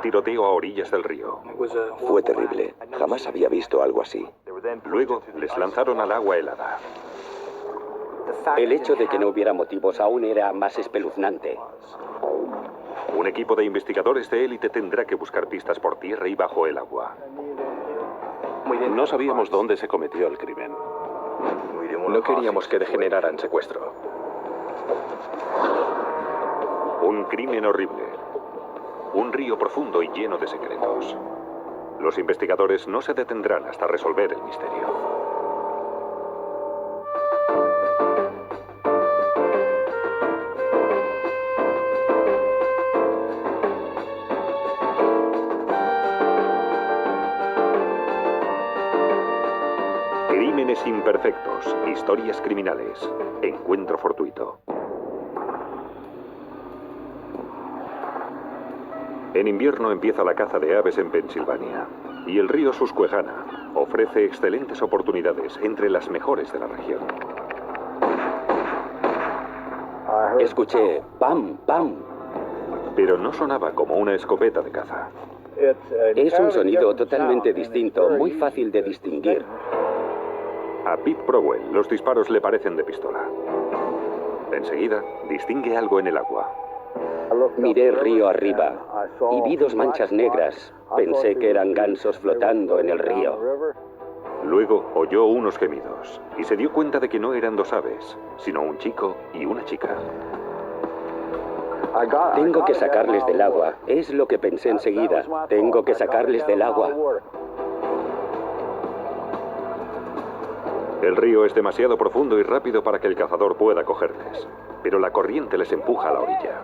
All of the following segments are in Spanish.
tiroteo a orillas del río. Fue terrible. Jamás había visto algo así. Luego les lanzaron al agua helada. El hecho de que no hubiera motivos aún era más espeluznante. Un equipo de investigadores de élite tendrá que buscar pistas por tierra y bajo el agua. No sabíamos dónde se cometió el crimen. No queríamos que degenerara en secuestro. Un crimen horrible. Un río profundo y lleno de secretos. Los investigadores no se detendrán hasta resolver el misterio. Crímenes imperfectos, historias criminales, encuentro fortuito. En invierno empieza la caza de aves en Pensilvania y el río Susquehanna ofrece excelentes oportunidades entre las mejores de la región. Escuché pam, pam. Pero no sonaba como una escopeta de caza. Es un sonido totalmente distinto, muy fácil de distinguir. A Pete Prowell los disparos le parecen de pistola. Enseguida distingue algo en el agua. Miré río arriba y vi dos manchas negras. Pensé que eran gansos flotando en el río. Luego oyó unos gemidos y se dio cuenta de que no eran dos aves, sino un chico y una chica. Tengo que sacarles del agua. Es lo que pensé enseguida. Tengo que sacarles del agua. El río es demasiado profundo y rápido para que el cazador pueda cogerles, pero la corriente les empuja a la orilla.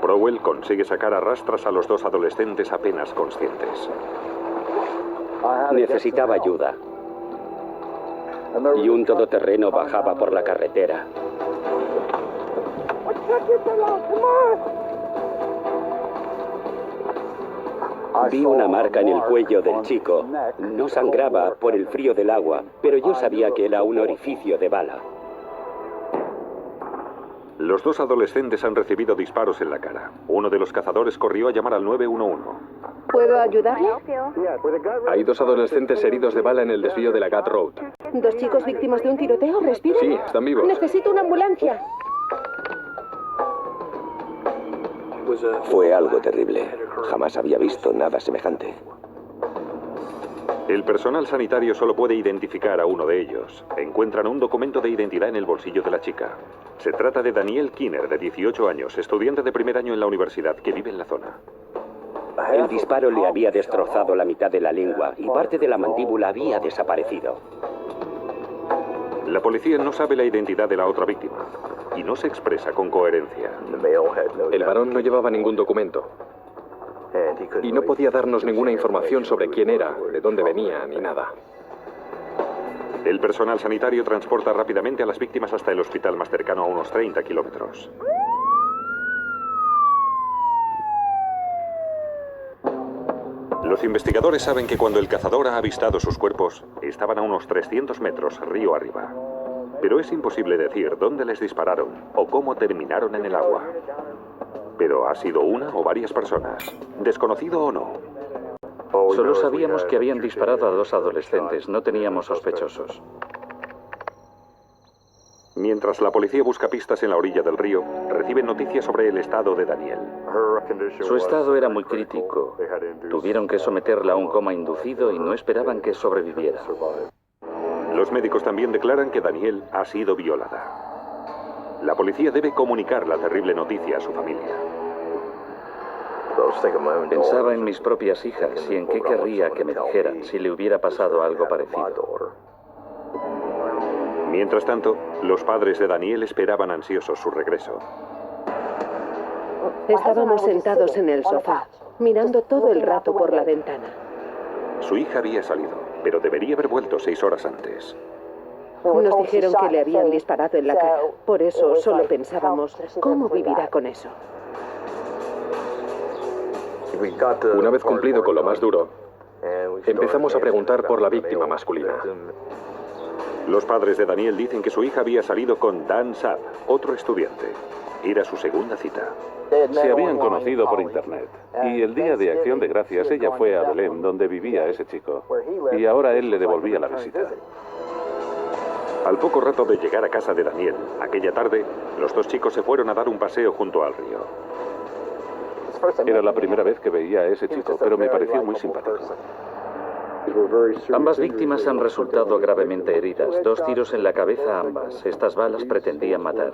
Prowell consigue sacar a rastras a los dos adolescentes apenas conscientes. Necesitaba ayuda. Y un todoterreno bajaba por la carretera. Vi una marca en el cuello del chico. No sangraba por el frío del agua, pero yo sabía que era un orificio de bala. Los dos adolescentes han recibido disparos en la cara. Uno de los cazadores corrió a llamar al 911. ¿Puedo ayudarle? Hay dos adolescentes heridos de bala en el desvío de la Gut Road. ¿Dos chicos víctimas de un tiroteo? ¿Respiran? Sí, están vivos. Necesito una ambulancia. Fue algo terrible. Jamás había visto nada semejante. El personal sanitario solo puede identificar a uno de ellos. Encuentran un documento de identidad en el bolsillo de la chica. Se trata de Danielle Kinner, de 18 años, estudiante de primer año en la universidad, que vive en la zona. El disparo le había destrozado la mitad de la lengua y parte de la mandíbula había desaparecido. La policía no sabe la identidad de la otra víctima y no se expresa con coherencia. El varón no llevaba ningún documento y no podía darnos ninguna información sobre quién era, de dónde venía, ni nada. El personal sanitario transporta rápidamente a las víctimas hasta el hospital más cercano a unos 30 kilómetros. Los investigadores saben que cuando el cazador ha avistado sus cuerpos, estaban a unos 300 metros río arriba. Pero es imposible decir dónde les dispararon o cómo terminaron en el agua. Pero ¿ha sido una o varias personas? ¿Desconocido o no? Solo sabíamos que habían disparado a dos adolescentes, no teníamos sospechosos. Mientras la policía busca pistas en la orilla del río, reciben noticias sobre el estado de Danielle. Su estado era muy crítico. Tuvieron que someterla a un coma inducido y no esperaban que sobreviviera. Los médicos también declaran que Danielle ha sido violada. La policía debe comunicar la terrible noticia a su familia. Pensaba en mis propias hijas y en qué querría que me dijeran si le hubiera pasado algo parecido. Mientras tanto, los padres de Danielle esperaban ansiosos su regreso. Estábamos sentados en el sofá, mirando todo el rato por la ventana. Su hija había salido, pero debería haber vuelto 6 horas antes. Nos dijeron que le habían disparado en la cara. Por eso solo pensábamos, ¿cómo vivirá con eso? Una vez cumplido con lo más duro, empezamos a preguntar por la víctima masculina. Los padres de Danielle dicen que su hija había salido con Dan Saab, otro estudiante. Era su segunda cita. Se habían conocido por internet. Y el día de Acción de Gracias ella fue a Belém, donde vivía ese chico. Y ahora él le devolvía la visita. Al poco rato de llegar a casa de Daniel, aquella tarde, los dos chicos se fueron a dar un paseo junto al río. Era la primera vez que veía a ese chico, pero me pareció muy simpático. Ambas víctimas han resultado gravemente heridas. 2 tiros en la cabeza a ambas. Estas balas pretendían matar.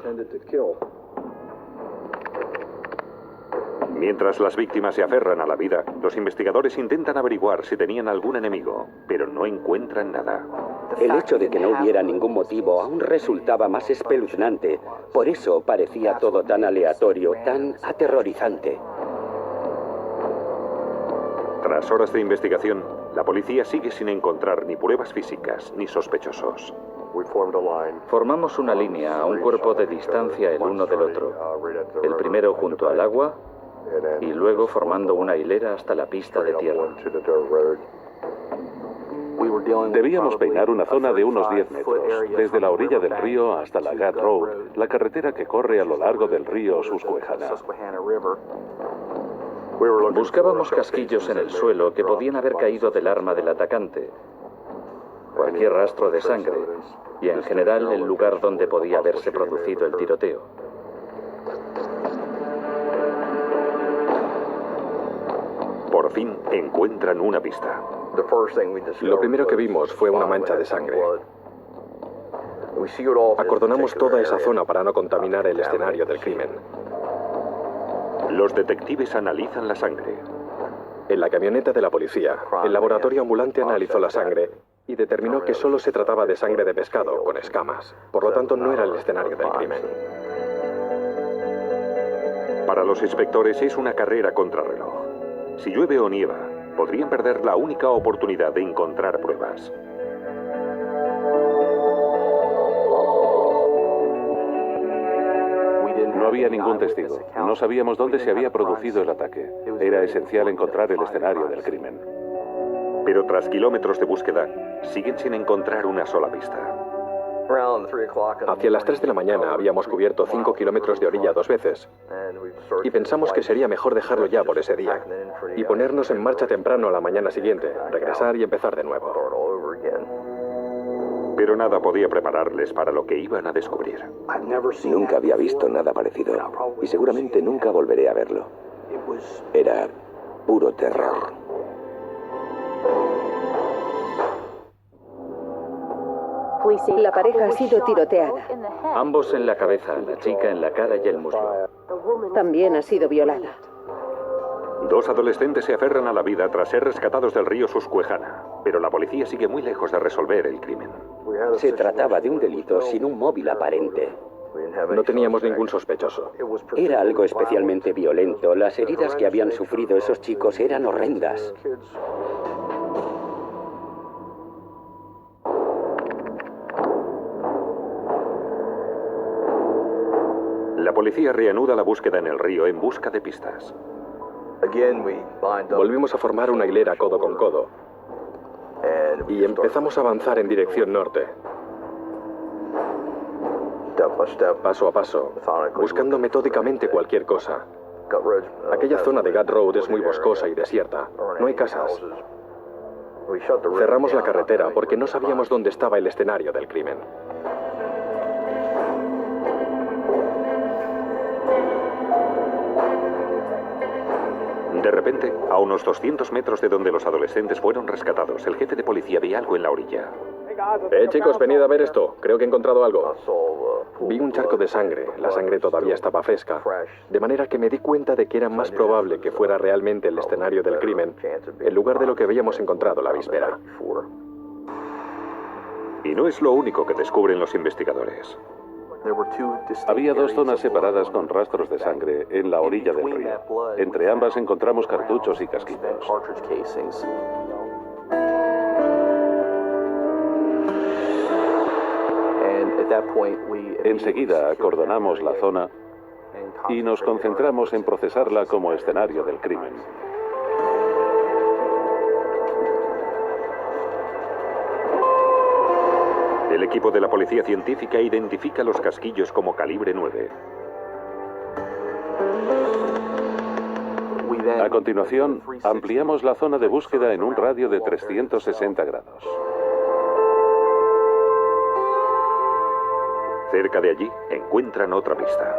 Mientras las víctimas se aferran a la vida, los investigadores intentan averiguar si tenían algún enemigo, pero no encuentran nada. El hecho de que no hubiera ningún motivo aún resultaba más espeluznante. Por eso parecía todo tan aleatorio, tan aterrorizante. Tras horas de investigación, la policía sigue sin encontrar ni pruebas físicas ni sospechosos. Formamos una línea a un cuerpo de distancia el uno del otro. El primero junto al agua y luego formando una hilera hasta la pista de tierra. Debíamos peinar una zona de unos 10 metros, desde la orilla del río hasta la Ghat Road, la carretera que corre a lo largo del río Susquehanna. Buscábamos casquillos en el suelo que podían haber caído del arma del atacante, cualquier rastro de sangre y en general el lugar donde podía haberse producido el tiroteo. Por fin encuentran una pista. Lo primero que vimos fue una mancha de sangre. Acordonamos toda esa zona para no contaminar el escenario del crimen. Los detectives analizan la sangre. En la camioneta de la policía, el laboratorio ambulante analizó la sangre y determinó que solo se trataba de sangre de pescado con escamas. Por lo tanto, no era el escenario del crimen. Para los inspectores es una carrera contrarreloj. Si llueve o nieva, podrían perder la única oportunidad de encontrar pruebas. No había ningún testigo. No sabíamos dónde se había producido el ataque. Era esencial encontrar el escenario del crimen. Pero tras kilómetros de búsqueda, siguen sin encontrar una sola pista. Hacia las 3 de la mañana habíamos cubierto 5 kilómetros de orilla 2 veces y pensamos que sería mejor dejarlo ya por ese día y ponernos en marcha temprano a la mañana siguiente, regresar y empezar de nuevo. Pero nada podía prepararles para lo que iban a descubrir. Nunca había visto nada parecido y seguramente nunca volveré a verlo. Era puro terror. La pareja ha sido tiroteada. Ambos en la cabeza, la chica en la cara y el muslo. También ha sido violada. 2 adolescentes se aferran a la vida tras ser rescatados del río Susquehanna, pero la policía sigue muy lejos de resolver el crimen. Se trataba de un delito sin un móvil aparente. No teníamos ningún sospechoso. Era algo especialmente violento. Las heridas que habían sufrido esos chicos eran horrendas. La policía reanuda la búsqueda en el río en busca de pistas. Volvimos a formar una hilera codo con codo y empezamos a avanzar en dirección norte. Paso a paso, buscando metódicamente cualquier cosa. Aquella zona de Ghat Road es muy boscosa y desierta. No hay casas. Cerramos la carretera porque no sabíamos dónde estaba el escenario del crimen. De repente, a unos 200 metros de donde los adolescentes fueron rescatados, el jefe de policía ve algo en la orilla. Chicos, venid a ver esto. Creo que he encontrado algo. Vi un charco de sangre. La sangre todavía estaba fresca. De manera que me di cuenta de que era más probable que fuera realmente el escenario del crimen, en lugar de lo que habíamos encontrado la víspera. Y no es lo único que descubren los investigadores. Había 2 zonas separadas con rastros de sangre en la orilla del río. Entre ambas encontramos cartuchos y casquitos. Enseguida acordonamos la zona y nos concentramos en procesarla como escenario del crimen. El equipo de la policía científica identifica los casquillos como calibre 9. A continuación, ampliamos la zona de búsqueda en un radio de 360 grados. Cerca de allí encuentran otra pista.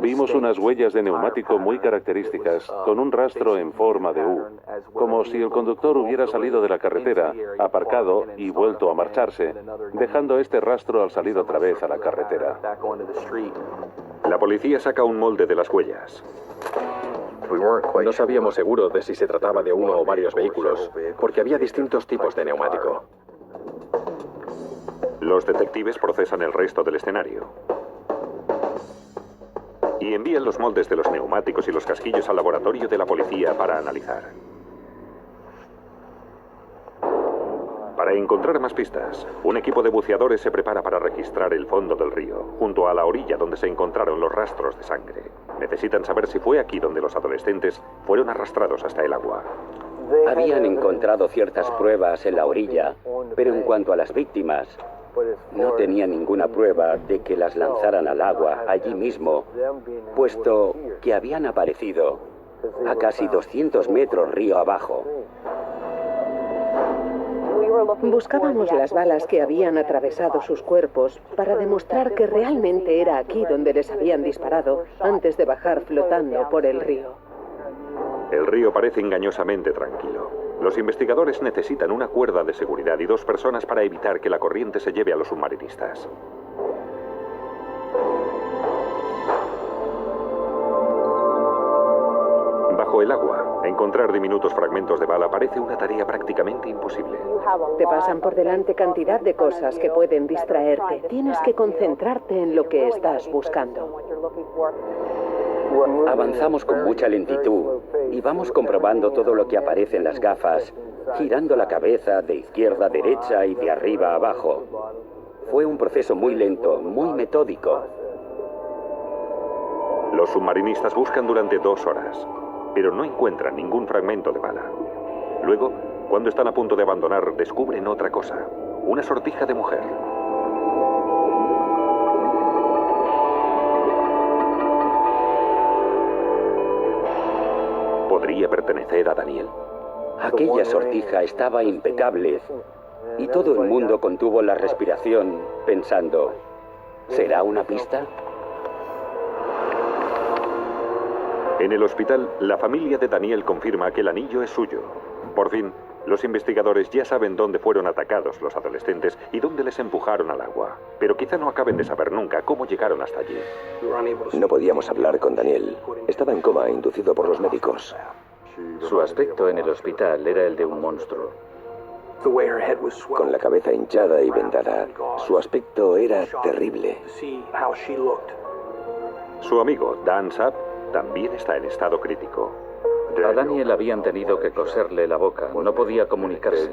Vimos unas huellas de neumático muy características, con un rastro en forma de U, como si el conductor hubiera salido de la carretera, aparcado y vuelto a marcharse, dejando este rastro al salir otra vez a la carretera. La policía saca un molde de las huellas. No sabíamos seguro de si se trataba de uno o varios vehículos, porque había distintos tipos de neumático. Los detectives procesan el resto del escenario y envían los moldes de los neumáticos y los casquillos al laboratorio de la policía para analizar. Para encontrar más pistas, un equipo de buceadores se prepara para registrar el fondo del río, junto a la orilla donde se encontraron los rastros de sangre. Necesitan saber si fue aquí donde los adolescentes fueron arrastrados hasta el agua. Habían encontrado ciertas pruebas en la orilla, pero en cuanto a las víctimas, no tenía ninguna prueba de que las lanzaran al agua allí mismo, puesto que habían aparecido a casi 200 metros río abajo. Buscábamos las balas que habían atravesado sus cuerpos para demostrar que realmente era aquí donde les habían disparado antes de bajar flotando por el río. El río parece engañosamente tranquilo. Los investigadores necesitan una cuerda de seguridad y 2 personas para evitar que la corriente se lleve a los submarinistas. Bajo el agua, encontrar diminutos fragmentos de bala parece una tarea prácticamente imposible. Te pasan por delante cantidad de cosas que pueden distraerte. Tienes que concentrarte en lo que estás buscando. Avanzamos con mucha lentitud y vamos comprobando todo lo que aparece en las gafas, girando la cabeza de izquierda a derecha y de arriba a abajo. Fue un proceso muy lento, muy metódico. Los submarinistas buscan durante 2 horas, pero no encuentran ningún fragmento de bala. Luego, cuando están a punto de abandonar, descubren otra cosa, una sortija de mujer. ¿Podría pertenecer a Daniel? Aquella sortija estaba impecable y todo el mundo contuvo la respiración pensando, ¿será una pista? En el hospital, la familia de Daniel confirma que el anillo es suyo. Por fin, los investigadores ya saben dónde fueron atacados los adolescentes y dónde les empujaron al agua. Pero quizá no acaben de saber nunca cómo llegaron hasta allí. No podíamos hablar con Daniel. Estaba en coma, inducido por los médicos. Su aspecto en el hospital era el de un monstruo. Con la cabeza hinchada y vendada, su aspecto era terrible. Su amigo, Dan Sapp, también está en estado crítico. A Daniel habían tenido que coserle la boca, no podía comunicarse.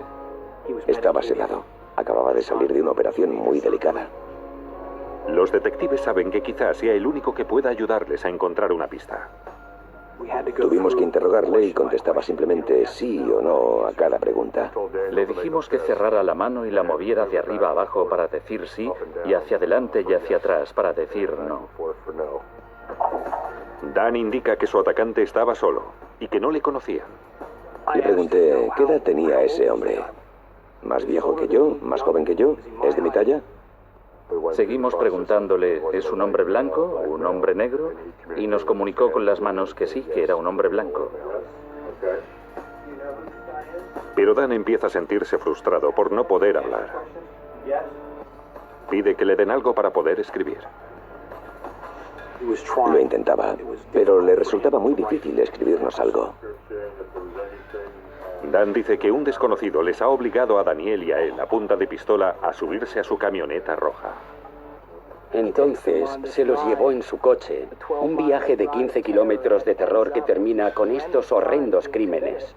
Estaba sedado. Acababa de salir de una operación muy delicada. Los detectives saben que quizás sea el único que pueda ayudarles a encontrar una pista. Tuvimos que interrogarle y contestaba simplemente sí o no a cada pregunta. Le dijimos que cerrara la mano y la moviera de arriba a abajo para decir sí, y hacia adelante y hacia atrás para decir no. Dan indica que su atacante estaba solo y que no le conocía. Le pregunté, ¿qué edad tenía ese hombre? ¿Más viejo que yo? ¿Más joven que yo? ¿Es de mi talla? Seguimos preguntándole, ¿es un hombre blanco o un hombre negro? Y nos comunicó con las manos que sí, que era un hombre blanco. Pero Dan empieza a sentirse frustrado por no poder hablar. Pide que le den algo para poder escribir. Lo intentaba, pero le resultaba muy difícil escribirnos algo. Dan dice que un desconocido les ha obligado a Daniel y a él, a punta de pistola, a subirse a su camioneta roja. Entonces se los llevó en su coche, un viaje de 15 kilómetros de terror que termina con estos horrendos crímenes.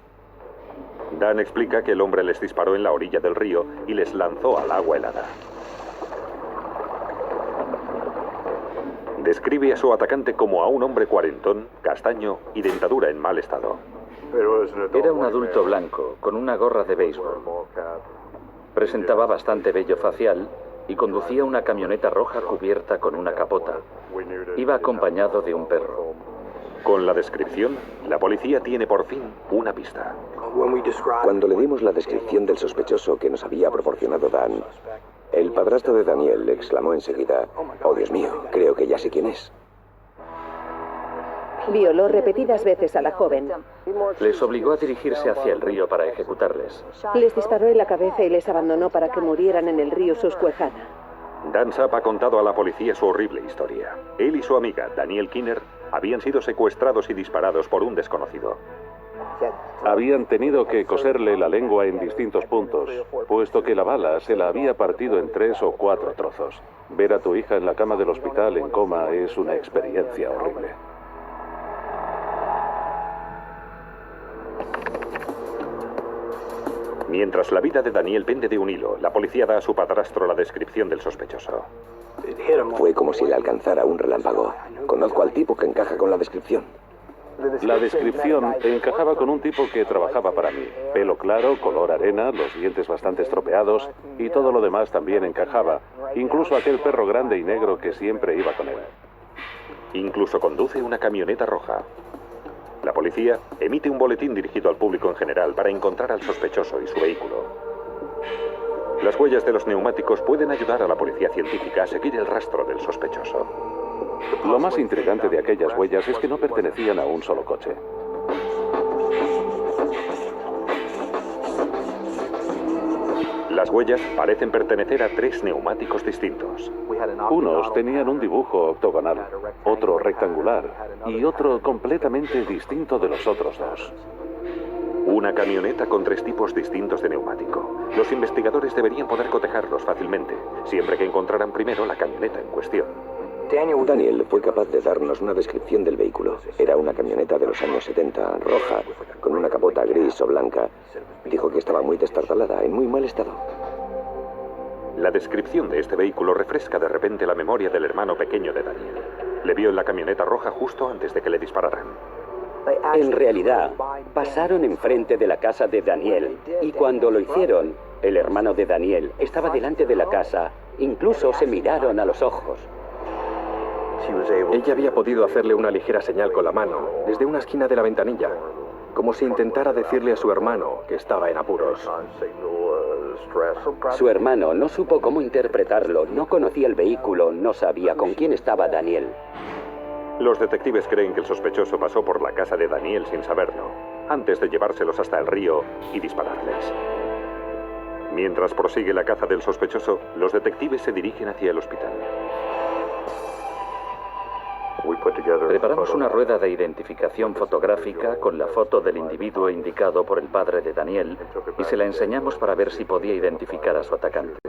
Dan explica que el hombre les disparó en la orilla del río y les lanzó al agua helada. Describe a su atacante como a un hombre cuarentón, castaño y dentadura en mal estado. Era un adulto blanco, con una gorra de béisbol. Presentaba bastante vello facial y conducía una camioneta roja cubierta con una capota. Iba acompañado de un perro. Con la descripción, la policía tiene por fin una pista. Cuando le dimos la descripción del sospechoso que nos había proporcionado Dan, el padrastro de Daniel exclamó enseguida: «Oh, Dios mío, creo que ya sé quién es». Violó repetidas veces a la joven. Les obligó a dirigirse hacia el río para ejecutarles. Les disparó en la cabeza y les abandonó para que murieran en el río Susquehanna. Dan Sapp ha contado a la policía su horrible historia. Él y su amiga, Danielle Kinner, habían sido secuestrados y disparados por un desconocido. Habían tenido que coserle la lengua en distintos puntos, puesto que la bala se la había partido en 3 o 4 trozos. Ver a tu hija en la cama del hospital en coma es una experiencia horrible. Mientras la vida de Daniel pende de un hilo, la policía da a su padrastro la descripción del sospechoso. Fue como si le alcanzara un relámpago. Conozco al tipo que encaja con la descripción. La descripción encajaba con un tipo que trabajaba para mí. Pelo claro, color arena, los dientes bastante estropeados y todo lo demás también encajaba. Incluso aquel perro grande y negro que siempre iba con él. Incluso conduce una camioneta roja. La policía emite un boletín dirigido al público en general para encontrar al sospechoso y su vehículo. Las huellas de los neumáticos pueden ayudar a la policía científica a seguir el rastro del sospechoso. Lo más intrigante de aquellas huellas es que no pertenecían a un solo coche. Las huellas parecen pertenecer a 3 neumáticos distintos. Unos tenían un dibujo octogonal, otro rectangular y otro completamente distinto de los otros 2. Una camioneta con 3 tipos distintos de neumático. Los investigadores deberían poder cotejarlos fácilmente, siempre que encontraran primero la camioneta en cuestión. Daniel fue capaz de darnos una descripción del vehículo. Era una camioneta de los años 70, roja, con una capota gris o blanca. Dijo que estaba muy destartalada, en muy mal estado. La descripción de este vehículo refresca de repente la memoria del hermano pequeño de Daniel. Le vio en la camioneta roja justo antes de que le dispararan. En realidad, pasaron enfrente de la casa de Daniel y cuando lo hicieron, el hermano de Daniel estaba delante de la casa. Incluso se miraron a los ojos. Ella había podido hacerle una ligera señal con la mano, desde una esquina de la ventanilla, como si intentara decirle a su hermano que estaba en apuros. Su hermano no supo cómo interpretarlo, no conocía el vehículo, no sabía con quién estaba Daniel. Los detectives creen que el sospechoso pasó por la casa de Daniel sin saberlo, antes de llevárselos hasta el río y dispararles. Mientras prosigue la caza del sospechoso, los detectives se dirigen hacia el hospital. Preparamos una rueda de identificación fotográfica con la foto del individuo indicado por el padre de Daniel y se la enseñamos para ver si podía identificar a su atacante.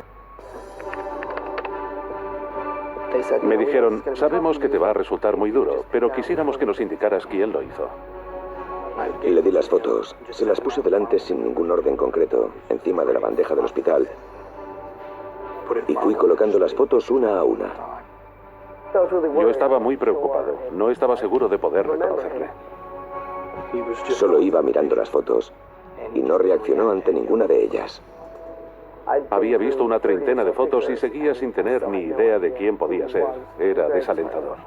Me dijeron, sabemos que te va a resultar muy duro, pero quisiéramos que nos indicaras quién lo hizo. Le di las fotos, se las puse delante sin ningún orden concreto, encima de la bandeja del hospital, y fui colocando las fotos una a una. Yo estaba muy preocupado, no estaba seguro de poder reconocerle. Solo iba mirando las fotos y no reaccionó ante ninguna de ellas. Había visto una treintena de fotos y seguía sin tener ni idea de quién podía ser. Era desalentador.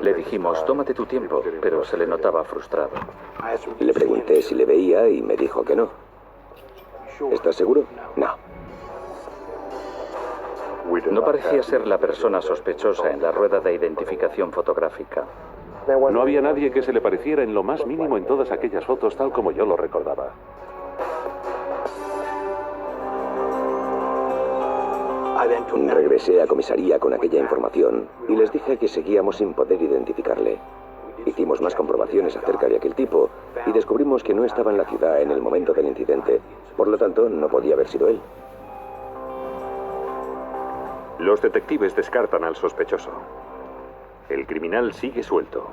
Le dijimos, tómate tu tiempo, pero se le notaba frustrado. Le pregunté si le veía y me dijo que no. ¿Estás seguro? No. No parecía ser la persona sospechosa en la rueda de identificación fotográfica. No había nadie que se le pareciera en lo más mínimo en todas aquellas fotos tal como yo lo recordaba. Regresé a comisaría con aquella información y les dije que seguíamos sin poder identificarle. Hicimos más comprobaciones acerca de aquel tipo y descubrimos que no estaba en la ciudad en el momento del incidente. Por lo tanto, no podía haber sido él. Los detectives descartan al sospechoso. El criminal sigue suelto.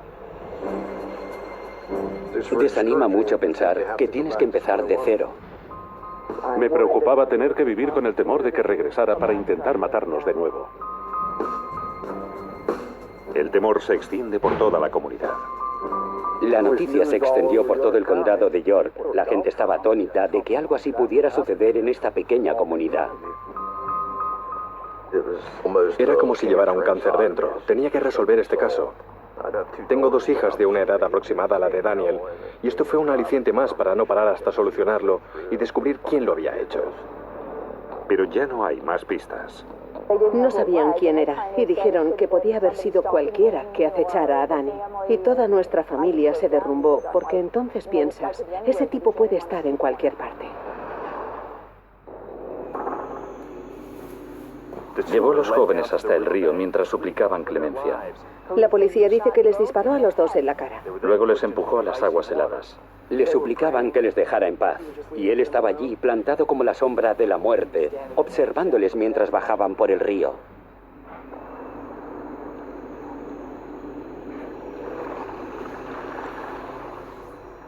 Desanima mucho pensar que tienes que empezar de cero. Me preocupaba tener que vivir con el temor de que regresara para intentar matarnos de nuevo. El temor se extiende por toda la comunidad. La noticia se extendió por todo el condado de York. La gente estaba atónita de que algo así pudiera suceder en esta pequeña comunidad. Era como si llevara un cáncer dentro. Tenía que resolver este caso. Tengo 2 hijas de una edad aproximada a la de Daniel, y esto fue un aliciente más para no parar hasta solucionarlo y descubrir quién lo había hecho. Pero ya no hay más pistas. No sabían quién era y dijeron que podía haber sido cualquiera que acechara a Danny. Y toda nuestra familia se derrumbó porque entonces piensas, ese tipo puede estar en cualquier parte. Llevó a los jóvenes hasta el río mientras suplicaban clemencia. La policía dice que les disparó a los 2 en la cara. Luego les empujó a las aguas heladas. Le suplicaban que les dejara en paz, y él estaba allí, plantado como la sombra de la muerte, observándoles mientras bajaban por el río.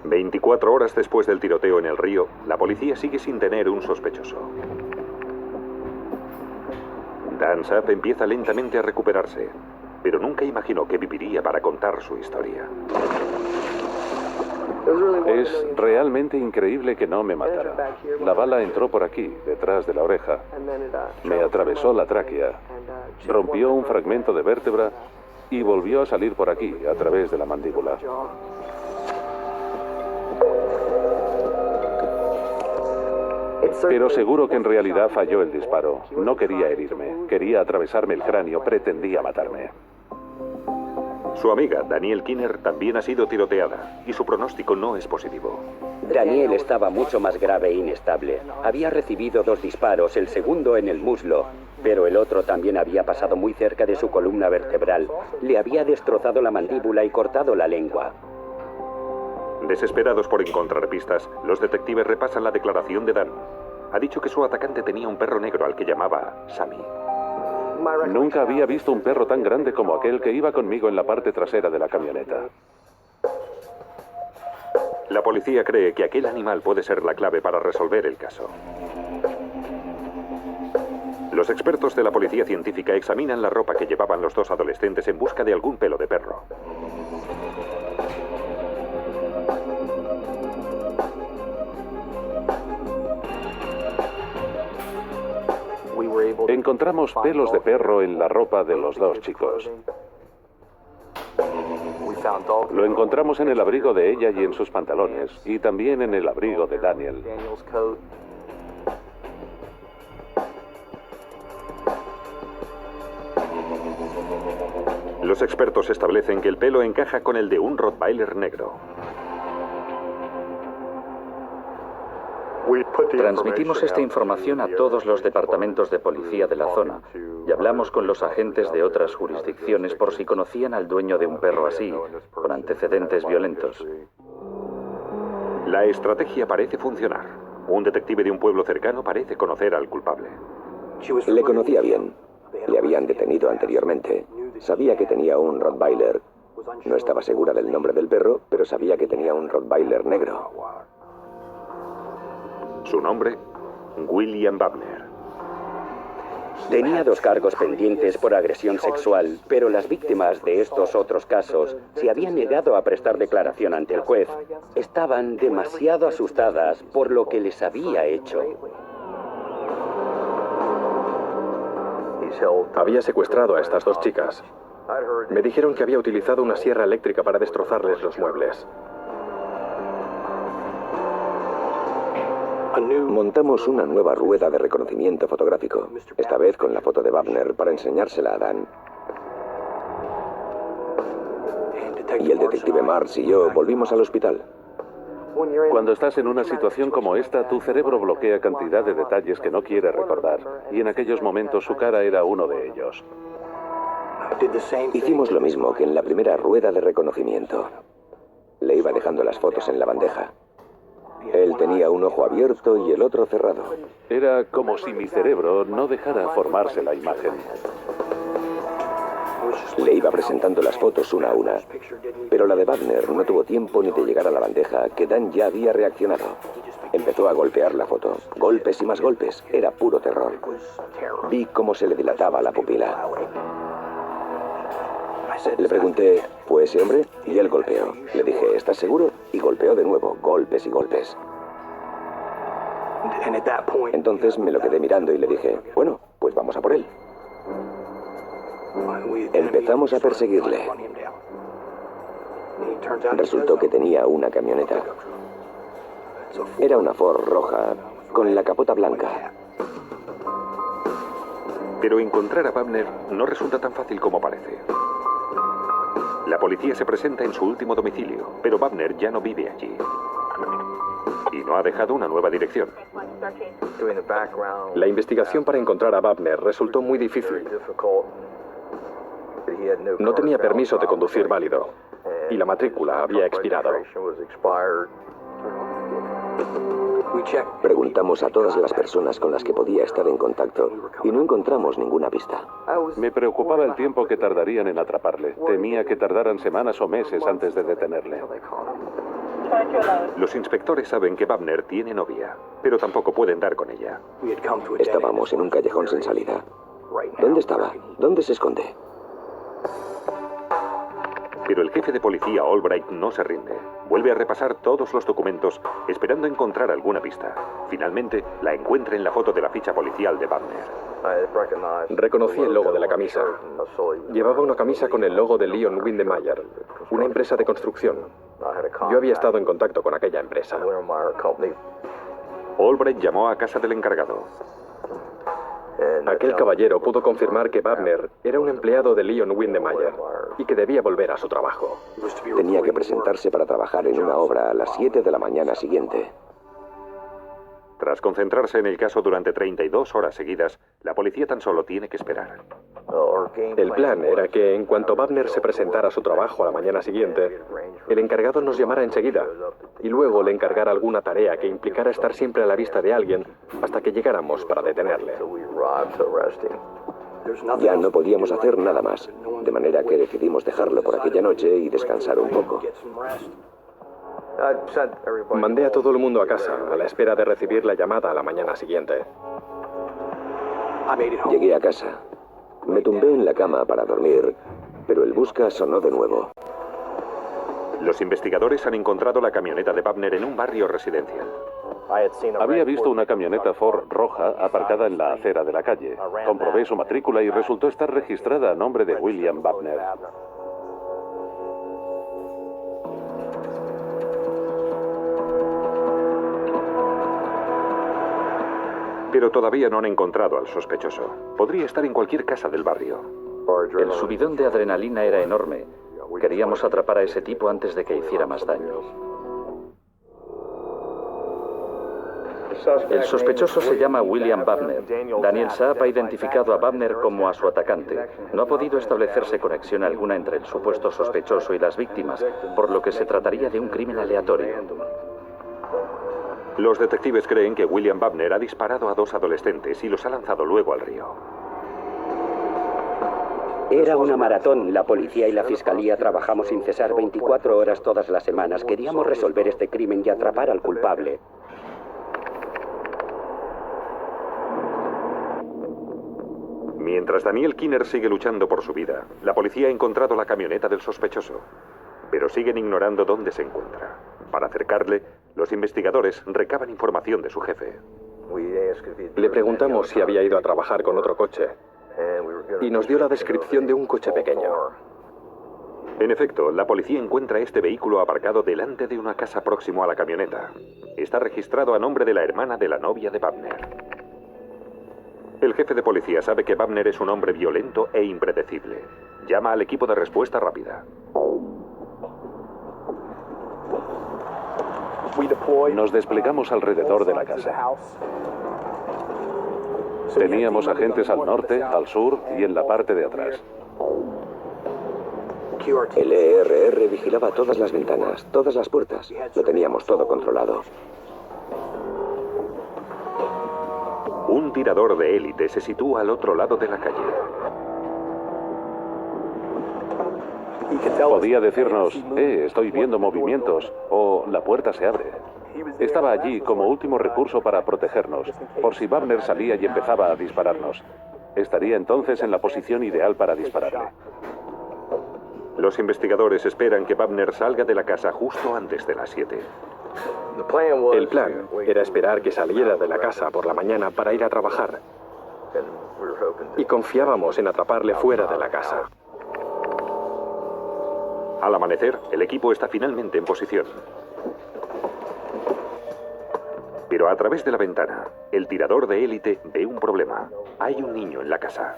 «24 horas después del tiroteo en el río, la policía sigue sin tener un sospechoso. Dan Sapp empieza lentamente a recuperarse, pero nunca imaginó que viviría para contar su historia. Es realmente increíble que no me matara. La bala entró por aquí, detrás de la oreja. Me atravesó la tráquea, rompió un fragmento de vértebra y volvió a salir por aquí, a través de la mandíbula. Pero seguro que en realidad falló el disparo. No quería herirme, quería atravesarme el cráneo, pretendía matarme. Su amiga, Danielle Kinner, también ha sido tiroteada y su pronóstico no es positivo. Daniel estaba mucho más grave e inestable. Había recibido 2 disparos, el segundo en el muslo, pero el otro también había pasado muy cerca de su columna vertebral. Le había destrozado la mandíbula y cortado la lengua. Desesperados por encontrar pistas, los detectives repasan la declaración de Dan. Ha dicho que su atacante tenía un perro negro al que llamaba Sammy. Nunca había visto un perro tan grande como aquel que iba conmigo en la parte trasera de la camioneta. La policía cree que aquel animal puede ser la clave para resolver el caso. Los expertos de la policía científica examinan la ropa que llevaban los 2 adolescentes en busca de algún pelo de perro. Encontramos pelos de perro en la ropa de los 2 chicos. Lo encontramos en el abrigo de ella y en sus pantalones, y también en el abrigo de Daniel. Los expertos establecen que el pelo encaja con el de un Rottweiler negro. Transmitimos esta información a todos los departamentos de policía de la zona y hablamos con los agentes de otras jurisdicciones por si conocían al dueño de un perro así, con antecedentes violentos. La estrategia parece funcionar. Un detective de un pueblo cercano parece conocer al culpable. Le conocía bien. Le habían detenido anteriormente. Sabía que tenía un Rottweiler. No estaba segura del nombre del perro, pero sabía que tenía un Rottweiler negro. Su nombre, William Wagner. Tenía 2 cargos pendientes por agresión sexual, pero las víctimas de estos otros casos se habían negado a prestar declaración ante el juez. Estaban demasiado asustadas por lo que les había hecho. Había secuestrado a estas 2 chicas. Me dijeron que había utilizado una sierra eléctrica para destrozarles los muebles. Montamos una nueva rueda de reconocimiento fotográfico, esta vez con la foto de Wagner para enseñársela a Dan. Y el detective Marsh y yo volvimos al hospital. Cuando estás en una situación como esta, tu cerebro bloquea cantidad de detalles que no quiere recordar, y en aquellos momentos su cara era uno de ellos. Hicimos lo mismo que en la primera rueda de reconocimiento. Le iba dejando las fotos en la bandeja. Él tenía un ojo abierto y el otro cerrado. Era como si mi cerebro no dejara formarse la imagen. Le iba presentando las fotos una a una, pero la de Wagner no tuvo tiempo ni de llegar a la bandeja, que Dan ya había reaccionado. Empezó a golpear la foto. Golpes y más golpes. Era puro terror. Vi cómo se le dilataba la pupila. Le pregunté, ¿fue ese hombre? Y él golpeó. Le dije, ¿estás seguro? Y golpeó de nuevo, golpes y golpes. Entonces me lo quedé mirando y le dije, bueno, pues vamos a por él. Empezamos a perseguirle. Resultó que tenía una camioneta. Era una Ford roja con la capota blanca. Pero encontrar a Wagner no resulta tan fácil como parece. La policía se presenta en su último domicilio, pero Wagner ya no vive allí. Y no ha dejado una nueva dirección. La investigación para encontrar a Wagner resultó muy difícil. No tenía permiso de conducir válido y la matrícula había expirado. Preguntamos a todas las personas con las que podía estar en contacto y no encontramos ninguna pista. Me preocupaba el tiempo que tardarían en atraparle. Temía que tardaran semanas o meses antes de detenerle. Los inspectores saben que Wagner tiene novia, pero tampoco pueden dar con ella. Estábamos en un callejón sin salida. ¿Dónde estaba? ¿Dónde se esconde? Pero el jefe de policía, Albright, no se rinde. Vuelve a repasar todos los documentos, esperando encontrar alguna pista. Finalmente, la encuentra en la foto de la ficha policial de Wagner. Reconocí el logo de la camisa. Llevaba una camisa con el logo de Leon Windemeyer, una empresa de construcción. Yo había estado en contacto con aquella empresa. Albright llamó a casa del encargado. Aquel caballero pudo confirmar que Wagner era un empleado de Leon Windemeyer y que debía volver a su trabajo. Tenía que presentarse para trabajar en una obra a las 7 de la mañana siguiente. Tras concentrarse en el caso durante 32 horas seguidas, la policía tan solo tiene que esperar. El plan era que en cuanto Wagner se presentara a su trabajo a la mañana siguiente, el encargado nos llamara enseguida y luego le encargara alguna tarea que implicara estar siempre a la vista de alguien hasta que llegáramos para detenerle. Ya no podíamos hacer nada más, de manera que decidimos dejarlo por aquella noche y descansar un poco. Mandé a todo el mundo a casa a la espera de recibir la llamada a la mañana siguiente. Llegué a casa. Me tumbé en la cama para dormir, pero el busca sonó de nuevo. Los investigadores han encontrado la camioneta de Wagner en un barrio residencial. Había visto una camioneta Ford roja aparcada en la acera de la calle. Comprobé su matrícula y resultó estar registrada a nombre de William Wagner. Pero todavía no han encontrado al sospechoso. Podría estar en cualquier casa del barrio. El subidón de adrenalina era enorme. Queríamos atrapar a ese tipo antes de que hiciera más daño. El sospechoso se llama William Wagner. Daniel Saab ha identificado a Wagner como a su atacante. No ha podido establecerse conexión alguna entre el supuesto sospechoso y las víctimas, por lo que se trataría de un crimen aleatorio. Los detectives creen que William Wagner ha disparado a 2 adolescentes y los ha lanzado luego al río. Era una maratón. La policía y la fiscalía trabajamos sin cesar 24 horas todas las semanas. Queríamos resolver este crimen y atrapar al culpable. Mientras Daniel Kinner sigue luchando por su vida, la policía ha encontrado la camioneta del sospechoso, pero siguen ignorando dónde se encuentra. Para acercarle, los investigadores recaban información de su jefe. Le preguntamos si había ido a trabajar con otro coche y nos dio la descripción de un coche pequeño. En efecto, la policía encuentra este vehículo aparcado delante de una casa próximo a la camioneta. Está registrado a nombre de la hermana de la novia de Wagner. El jefe de policía sabe que Wagner es un hombre violento e impredecible. Llama al equipo de respuesta rápida. Nos desplegamos alrededor de la casa. Teníamos agentes al norte, al sur y en la parte de atrás. El ERR vigilaba todas las ventanas, todas las puertas. Lo teníamos todo controlado. Un tirador de élite se sitúa al otro lado de la calle. Podía decirnos, estoy viendo movimientos, o la puerta se abre. Estaba allí como último recurso para protegernos, por si Wagner salía y empezaba a dispararnos. Estaría entonces en la posición ideal para dispararle. Los investigadores esperan que Wagner salga de la casa justo antes de las 7. El plan era esperar que saliera de la casa por la mañana para ir a trabajar. y confiábamos en atraparle fuera de la casa. Al amanecer, el equipo está finalmente en posición. Pero a través de la ventana, el tirador de élite ve un problema. Hay un niño en la casa.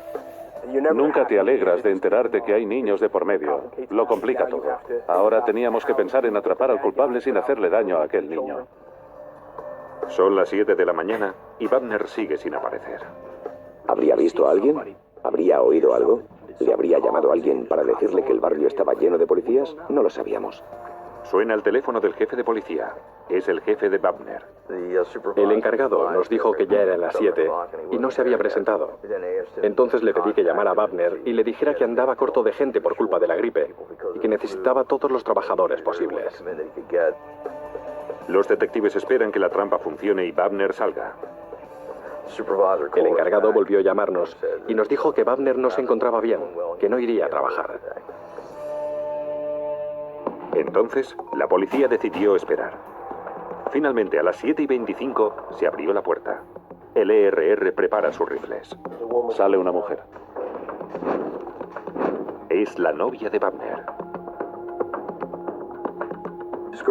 Nunca te alegras de enterarte que hay niños de por medio. Lo complica todo. Ahora teníamos que pensar en atrapar al culpable sin hacerle daño a aquel niño. Son las 7 de la mañana y Wagner sigue sin aparecer. ¿Habría visto a alguien? ¿Habría oído algo? ¿Le habría llamado a alguien para decirle que el barrio estaba lleno de policías? No lo sabíamos. Suena el teléfono del jefe de policía. Es el jefe de Wagner. El encargado nos dijo que ya eran las 7 y no se había presentado. Entonces le pedí que llamara a Wagner y le dijera que andaba corto de gente por culpa de la gripe y que necesitaba todos los trabajadores posibles. Los detectives esperan que la trampa funcione y Wagner salga. El encargado volvió a llamarnos y nos dijo que Wagner no se encontraba bien, que no iría a trabajar. Entonces, la policía decidió esperar. Finalmente, a las 7:25, se abrió la puerta. El ERR prepara sus rifles. Sale una mujer. Es la novia de Wagner.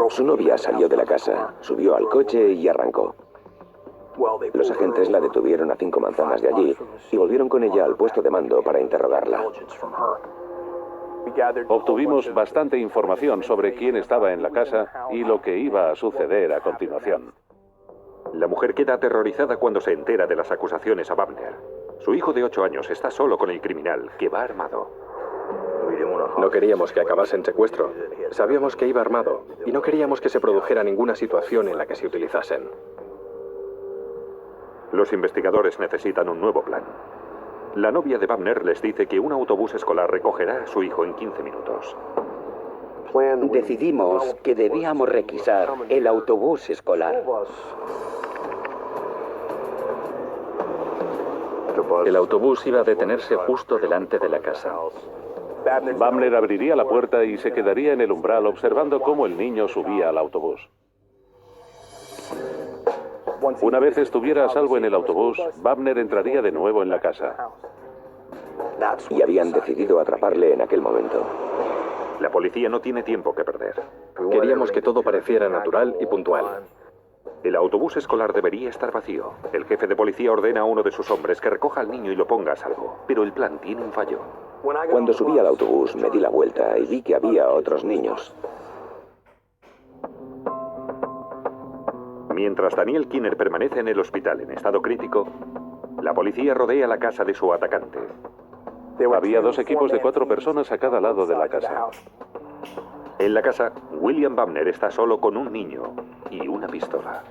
Su novia salió de la casa, subió al coche y arrancó. Los agentes la detuvieron a 5 manzanas de allí y volvieron con ella al puesto de mando para interrogarla. Obtuvimos bastante información sobre quién estaba en la casa y lo que iba a suceder a continuación. La mujer queda aterrorizada cuando se entera de las acusaciones a Wagner. Su hijo de 8 años está solo con el criminal, que va armado. No queríamos que acabase en secuestro. Sabíamos que iba armado y no queríamos que se produjera ninguna situación en la que se utilizasen. Los investigadores necesitan un nuevo plan. La novia de Wagner les dice que un autobús escolar recogerá a su hijo en 15 minutos. Decidimos que debíamos requisar el autobús escolar. El autobús iba a detenerse justo delante de la casa. Wagner abriría la puerta y se quedaría en el umbral observando cómo el niño subía al autobús. Una vez estuviera a salvo en el autobús, Wagner entraría de nuevo en la casa. Y habían decidido atraparle en aquel momento. La policía no tiene tiempo que perder. Queríamos que todo pareciera natural y puntual. El autobús escolar debería estar vacío. El jefe de policía ordena a uno de sus hombres que recoja al niño y lo ponga a salvo. Pero el plan tiene un fallo. Cuando subí al autobús me di la vuelta y vi que había otros niños. Mientras Daniel Kinner permanece en el hospital en estado crítico, la policía rodea la casa de su atacante. Había 2 equipos de 4 personas a cada lado de la casa. En la casa, William Wagner está solo con un niño y una pistola.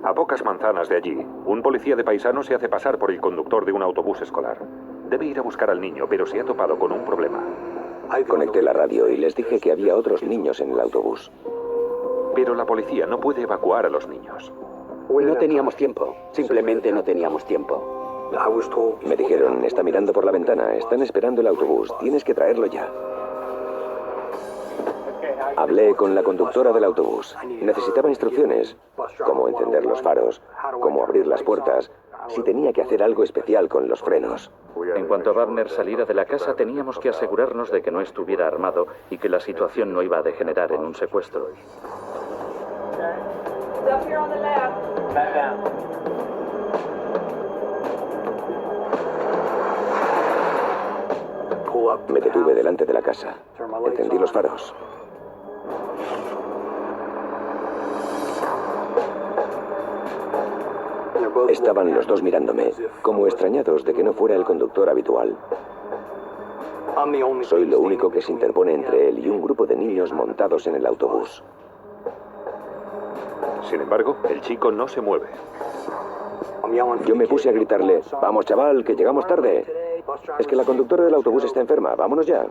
A pocas manzanas de allí, un policía de paisano se hace pasar por el conductor de un autobús escolar. Debe ir a buscar al niño, pero se ha topado con un problema. Conecté la radio y les dije que había otros niños en el autobús. Pero la policía no puede evacuar a los niños. No teníamos tiempo. Simplemente no teníamos tiempo. Me dijeron, está mirando por la ventana, están esperando el autobús, tienes que traerlo ya. Hablé con la conductora del autobús. Necesitaba instrucciones, cómo encender los faros, cómo abrir las puertas, si tenía que hacer algo especial con los frenos. En cuanto a Wagner saliera de la casa, teníamos que asegurarnos de que no estuviera armado y que la situación no iba a degenerar en un secuestro. Me detuve delante de la casa. Encendí los faros. Estaban los dos mirándome, como extrañados de que no fuera el conductor habitual. Soy lo único que se interpone entre él y un grupo de niños montados en el autobús. Sin embargo, el chico no se mueve. Yo me puse a gritarle, vamos chaval, que llegamos tarde. Es que la conductora del autobús está enferma, vámonos ya.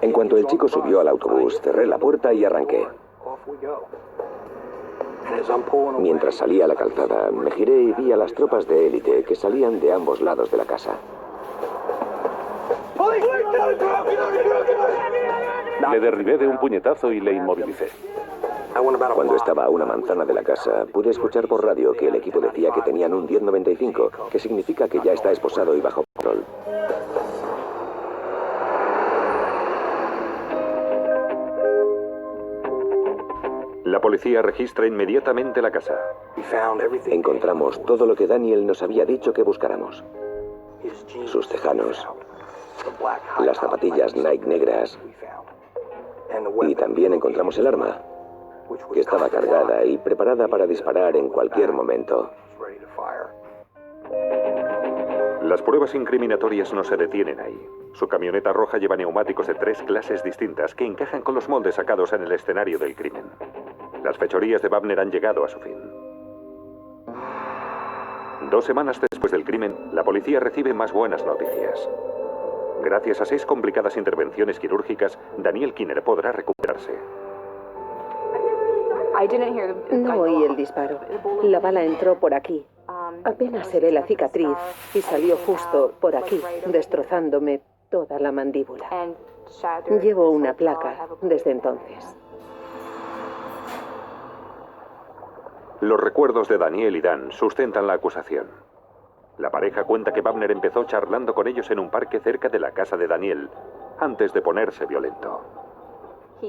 En cuanto el chico subió al autobús, cerré la puerta y arranqué. Mientras salía a la calzada, me giré y vi a las tropas de élite que salían de ambos lados de la casa. Le derribé de un puñetazo y le inmovilicé. Cuando estaba a una manzana de la casa, pude escuchar por radio que el equipo decía que tenían un 1095, que significa que ya está esposado y bajo control. La policía registra inmediatamente la casa. Encontramos todo lo que Daniel nos había dicho que buscáramos. Sus tejanos, las zapatillas Nike negras, y también encontramos el arma, que estaba cargada y preparada para disparar en cualquier momento. Las pruebas incriminatorias no se detienen ahí. Su camioneta roja lleva neumáticos de 3 clases distintas que encajan con los moldes sacados en el escenario del crimen. Las fechorías de Wagner han llegado a su fin. 2 semanas después del crimen, la policía recibe más buenas noticias. Gracias a 6 complicadas intervenciones quirúrgicas, Daniel Kinner podrá recuperarse. No oí el disparo. La bala entró por aquí. Apenas se ve la cicatriz y salió justo por aquí, destrozándome toda la mandíbula. Llevo una placa desde entonces. Los recuerdos de Daniel y Dan sustentan la acusación. La pareja cuenta que Wagner empezó charlando con ellos en un parque cerca de la casa de Daniel, antes de ponerse violento.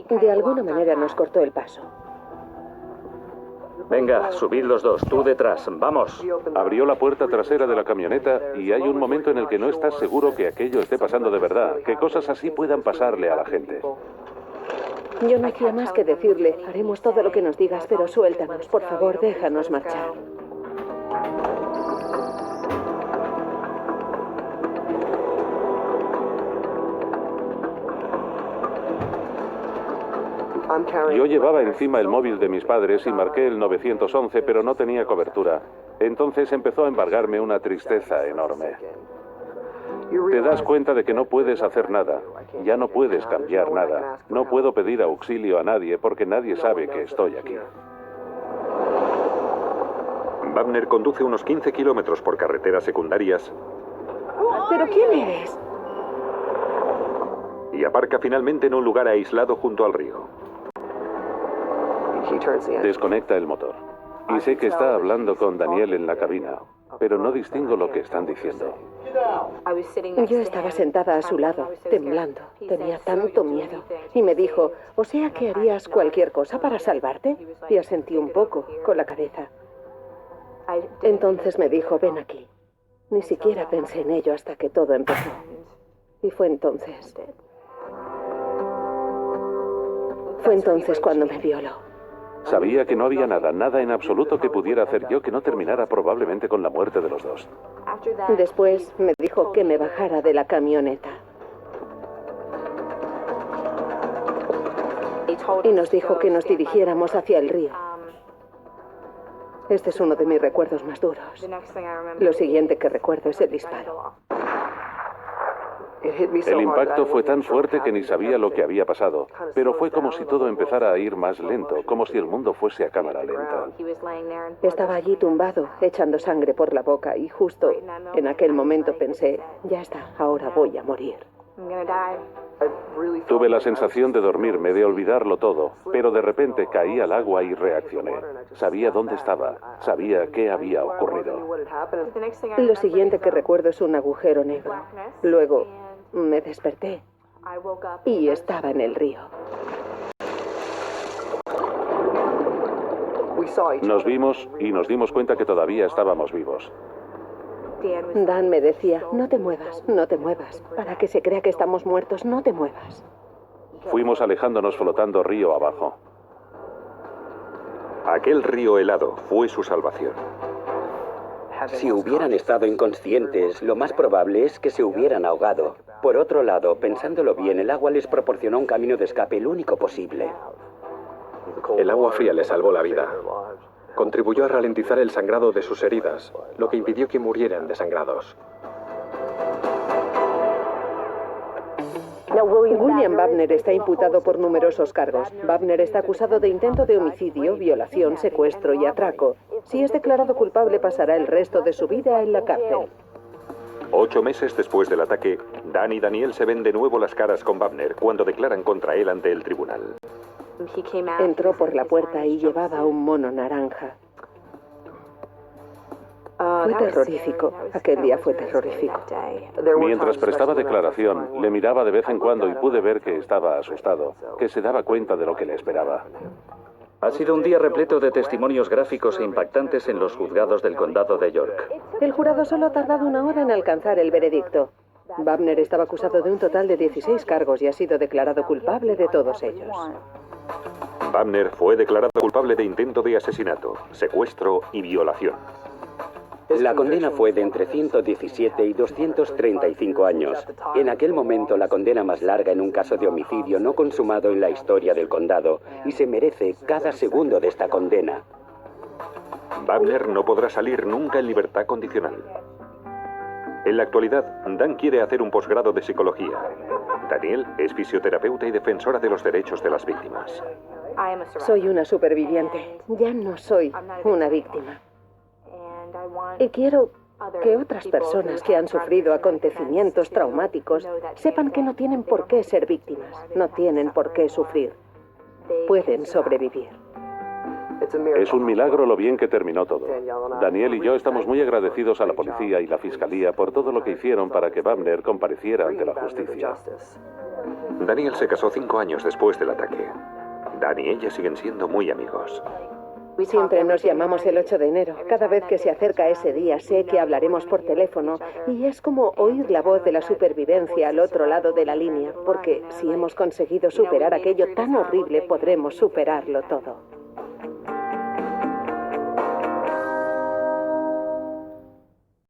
De alguna manera nos cortó el paso. Venga, subid los dos, tú detrás, vamos. Abrió la puerta trasera de la camioneta y hay un momento en el que no estás seguro que aquello esté pasando de verdad, que cosas así puedan pasarle a la gente. Yo no hacía más que decirle, haremos todo lo que nos digas, pero suéltanos, por favor, déjanos marchar. Yo llevaba encima el móvil de mis padres y marqué el 911, pero no tenía cobertura. Entonces empezó a embargarme una tristeza enorme. Te das cuenta de que no puedes hacer nada, ya no puedes cambiar nada. No puedo pedir auxilio a nadie porque nadie sabe que estoy aquí. Wagner conduce unos 15 kilómetros por carreteras secundarias. ¿Pero quién eres? Y aparca finalmente en un lugar aislado junto al río. Desconecta el motor. Y sé que está hablando con Daniel en la cabina, pero no distingo lo que están diciendo. Yo estaba sentada a su lado, temblando. Tenía tanto miedo. Y me dijo, ¿o sea que harías cualquier cosa para salvarte? Y asentí un poco, con la cabeza. Entonces me dijo, ven aquí. Ni siquiera pensé en ello hasta que todo empezó. Y fue entonces cuando me violó. Sabía que no había nada en absoluto que pudiera hacer yo que no terminara probablemente con la muerte de los dos. Después me dijo que me bajara de la camioneta. Y nos dijo que nos dirigiéramos hacia el río. Este es uno de mis recuerdos más duros. Lo siguiente que recuerdo es el disparo. El impacto fue tan fuerte que ni sabía lo que había pasado, pero fue como si todo empezara a ir más lento, como si el mundo fuese a cámara lenta. Estaba allí tumbado, echando sangre por la boca, y justo en aquel momento pensé, ya está, ahora voy a morir. Tuve la sensación de dormirme, de olvidarlo todo, pero de repente caí al agua y reaccioné. Sabía dónde estaba, sabía qué había ocurrido. Lo siguiente que recuerdo es un agujero negro. Luego me desperté y estaba en el río. Nos vimos y nos dimos cuenta que todavía estábamos vivos. Dan me decía, no te muevas, no te muevas. Para que se crea que estamos muertos, no te muevas. Fuimos alejándonos flotando río abajo. Aquel río helado fue su salvación. Si hubieran estado inconscientes, lo más probable es que se hubieran ahogado. Por otro lado, pensándolo bien, el agua les proporcionó un camino de escape, el único posible. El agua fría les salvó la vida. Contribuyó a ralentizar el sangrado de sus heridas, lo que impidió que murieran desangrados. William Wagner está imputado por numerosos cargos. Wagner está acusado de intento de homicidio, violación, secuestro y atraco. Si es declarado culpable, pasará el resto de su vida en la cárcel. 8 meses después del ataque, Dan y Daniel se ven de nuevo las caras con Wagner cuando declaran contra él ante el tribunal. Entró por la puerta y llevaba un mono naranja. Fue terrorífico. Aquel día fue terrorífico. Mientras prestaba declaración, le miraba de vez en cuando y pude ver que estaba asustado, que se daba cuenta de lo que le esperaba. Ha sido un día repleto de testimonios gráficos e impactantes en los juzgados del condado de York. El jurado solo ha tardado 1 hora en alcanzar el veredicto. Wagner estaba acusado de un total de 16 cargos y ha sido declarado culpable de todos ellos. Wagner fue declarado culpable de intento de asesinato, secuestro y violación. La condena fue de entre 117 y 235 años. En aquel momento, la condena más larga en un caso de homicidio no consumado en la historia del condado, y se merece cada segundo de esta condena. Wagner no podrá salir nunca en libertad condicional. En la actualidad, Dan quiere hacer un posgrado de psicología. Daniel es fisioterapeuta y defensora de los derechos de las víctimas. Soy una superviviente. Ya no soy una víctima. Y quiero que otras personas que han sufrido acontecimientos traumáticos sepan que no tienen por qué ser víctimas, no tienen por qué sufrir. Pueden sobrevivir. Es un milagro lo bien que terminó todo. Daniel y yo estamos muy agradecidos a la policía y la fiscalía por todo lo que hicieron para que Wagner compareciera ante la justicia. Daniel se casó 5 años después del ataque. Dan y ella siguen siendo muy amigos. Siempre nos llamamos el 8 de enero. Cada vez que se acerca ese día sé que hablaremos por teléfono y es como oír la voz de la supervivencia al otro lado de la línea, porque si hemos conseguido superar aquello tan horrible, podremos superarlo todo.